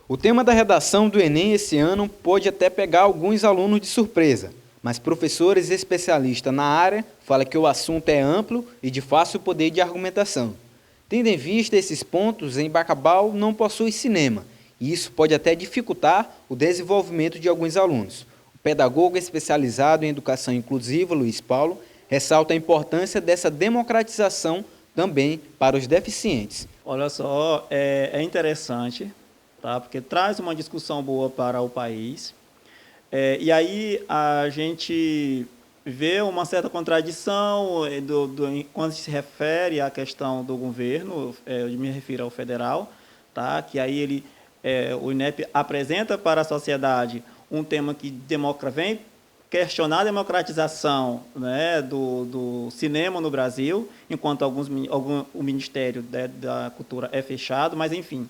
O tema da redação do Enem esse ano pode até pegar alguns alunos de surpresa, mas professores especialistas na área falam que o assunto é amplo e de fácil poder de argumentação. Tendo em vista esses pontos, em Bacabal não possui cinema, e isso pode até dificultar o desenvolvimento de alguns alunos. O pedagogo especializado em educação inclusiva, Luiz Paulo, ressalta a importância dessa democratização também para os deficientes. Olha só, é interessante, tá? Porque traz uma discussão boa para o país. E aí a gente vê uma certa contradição quando se refere à questão do governo, eu me refiro ao federal, tá? Que aí o INEP apresenta para a sociedade um tema que vem questionar a democratização, né, do cinema no Brasil, enquanto o Ministério da Cultura é fechado, mas, enfim.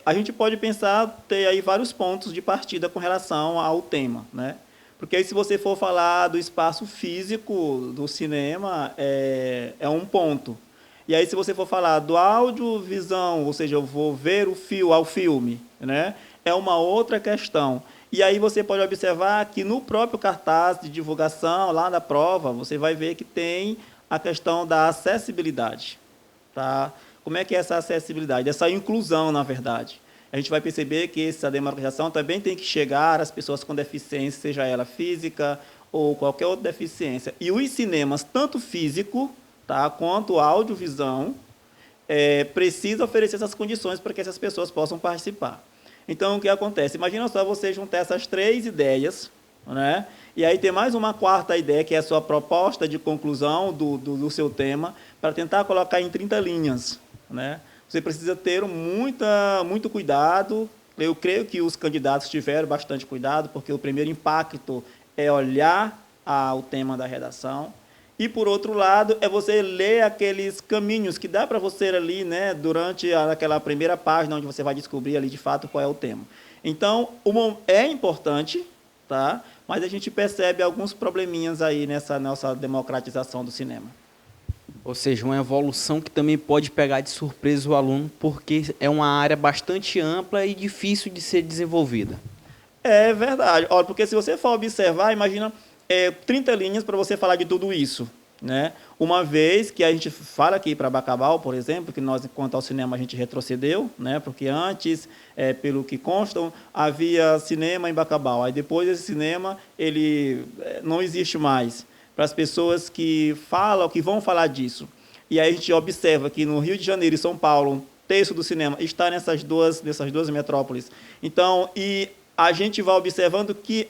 A gente pode pensar, ter aí vários pontos de partida com relação ao tema, né? Porque aí, se você for falar do espaço físico do cinema, é um ponto. E aí, se você for falar do audiovisual, ou seja, eu vou ver ao filme, né, é uma outra questão. E aí você pode observar que no próprio cartaz de divulgação, lá da prova, você vai ver que tem a questão da acessibilidade. Tá? Como é que é essa acessibilidade? Essa inclusão, na verdade. A gente vai perceber que essa democratização também tem que chegar às pessoas com deficiência, seja ela física ou qualquer outra deficiência. E os cinemas, tanto físico, tá, quanto audiovisual, precisa oferecer essas condições para que essas pessoas possam participar. Então, o que acontece? Imagina só você juntar essas três ideias, né? E aí tem mais uma quarta ideia, que é a sua proposta de conclusão do seu tema, para tentar colocar em 30 linhas, né? Você precisa ter muito cuidado. Eu creio que os candidatos tiveram bastante cuidado, porque o primeiro impacto é olhar o tema da redação. E, por outro lado, é você ler aqueles caminhos que dá para você ali, né, durante aquela primeira página, onde você vai descobrir ali, de fato, qual é o tema. Então, é importante, tá? Mas a gente percebe alguns probleminhas aí nessa nossa democratização do cinema. Ou seja, uma evolução que também pode pegar de surpresa o aluno, porque é uma área bastante ampla e difícil de ser desenvolvida. É verdade. Olha, porque se você for observar, imagina 30 linhas para você falar de tudo isso, né? Uma vez que a gente fala aqui para Bacabal, por exemplo, que nós, quanto ao cinema, a gente retrocedeu, né? Porque antes, pelo que constam, havia cinema em Bacabal. Aí depois esse cinema ele não existe mais para as pessoas que falam, que vão falar disso. E aí a gente observa que no Rio de Janeiro e São Paulo, um terço do cinema está nessas duas metrópoles. Então, e a gente vai observando que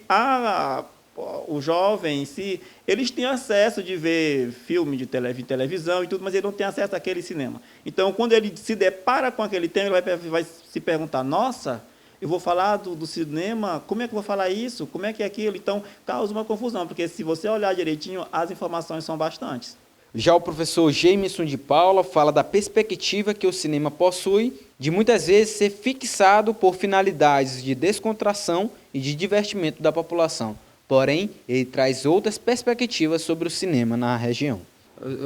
o jovem em si, eles têm acesso de ver filme de televisão e tudo, mas ele não tem acesso àquele cinema. Então, quando ele se depara com aquele tema, ele vai se perguntar, nossa, eu vou falar do cinema, como é que eu vou falar isso? Como é que é aquilo? Então, causa uma confusão, porque se você olhar direitinho, as informações são bastantes. Já o professor Jameson de Paula fala da perspectiva que o cinema possui de muitas vezes ser fixado por finalidades de descontração e de divertimento da população. Porém, ele traz outras perspectivas sobre o cinema na região.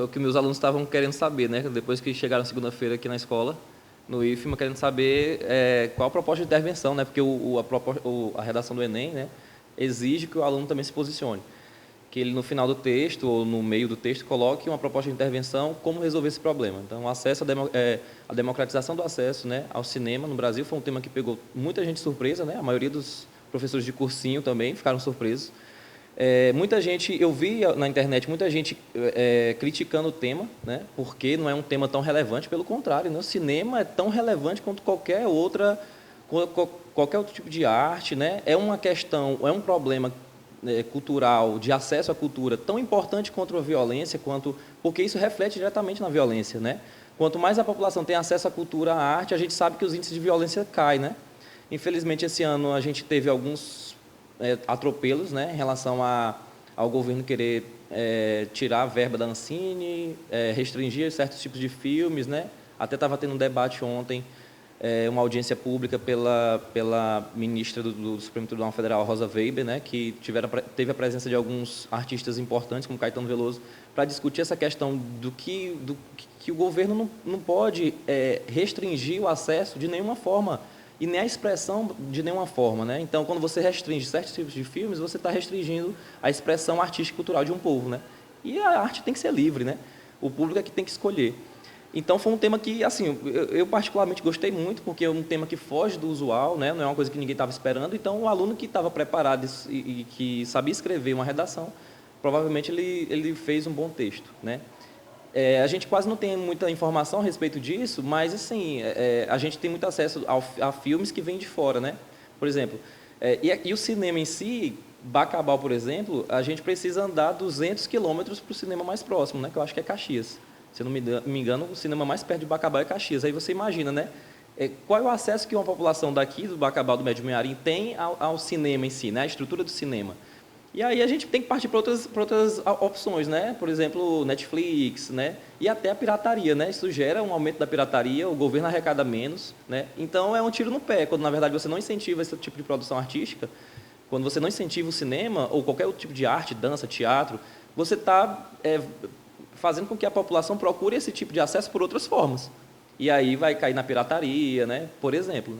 O que meus alunos estavam querendo saber, né? Depois que chegaram segunda-feira aqui na escola, no IFMA, querendo saber qual a proposta de intervenção, né? Porque a redação do Enem, né, exige que o aluno também se posicione. Que ele, no final do texto, ou no meio do texto, coloque uma proposta de intervenção, como resolver esse problema. Então, a democratização do acesso, né, ao cinema no Brasil foi um tema que pegou muita gente surpresa, né? A maioria dos professores de cursinho também ficaram surpresos. Muita gente, eu vi na internet, muita gente criticando o tema, né, porque não é um tema tão relevante, pelo contrário, né, o cinema é tão relevante quanto qualquer outro tipo de arte, né, é um problema cultural, de acesso à cultura, tão importante contra a violência, porque isso reflete diretamente na violência, né? Quanto mais a população tem acesso à cultura, à arte, a gente sabe que os índices de violência caem, né? Infelizmente, esse ano a gente teve alguns atropelos, né, em relação ao governo querer tirar a verba da Ancine, restringir certos tipos de filmes, né? Até estava tendo um debate ontem, uma audiência pública pela ministra do Supremo Tribunal Federal, Rosa Weber, né, que teve a presença de alguns artistas importantes, como Caetano Veloso, para discutir essa questão do que o governo não pode restringir o acesso de nenhuma forma. e nem a expressão de nenhuma forma, né? Então, quando você restringe certos tipos de filmes, você está restringindo a expressão artística e cultural de um povo, né? E a arte tem que ser livre, né? O público é que tem que escolher. Então, foi um tema que, assim, eu particularmente gostei muito, porque é um tema que foge do usual, né? Não é uma coisa que ninguém estava esperando. Então, o aluno que estava preparado e que sabia escrever uma redação, provavelmente ele fez um bom texto, né? A gente quase não tem muita informação a respeito disso, mas assim, a gente tem muito acesso a filmes que vêm de fora, né? Por exemplo, e o cinema em si, Bacabal, por exemplo, a gente precisa andar 200 quilômetros para o cinema mais próximo, né? Que eu acho que é Caxias. Se eu não me engano, o cinema mais perto de Bacabal é Caxias. Aí você imagina, né? Qual é o acesso que uma população daqui, do Bacabal, do Médio Mearim, tem ao cinema em si, né? A estrutura do cinema. E aí a gente tem que partir para outras opções, né? Por exemplo, Netflix, né? E até a pirataria, né? Isso gera um aumento da pirataria, o governo arrecada menos, né? Então é um tiro no pé, quando na verdade você não incentiva esse tipo de produção artística, quando você não incentiva o cinema ou qualquer outro tipo de arte, dança, teatro, você está fazendo com que a população procure esse tipo de acesso por outras formas. E aí vai cair na pirataria, né? Por exemplo.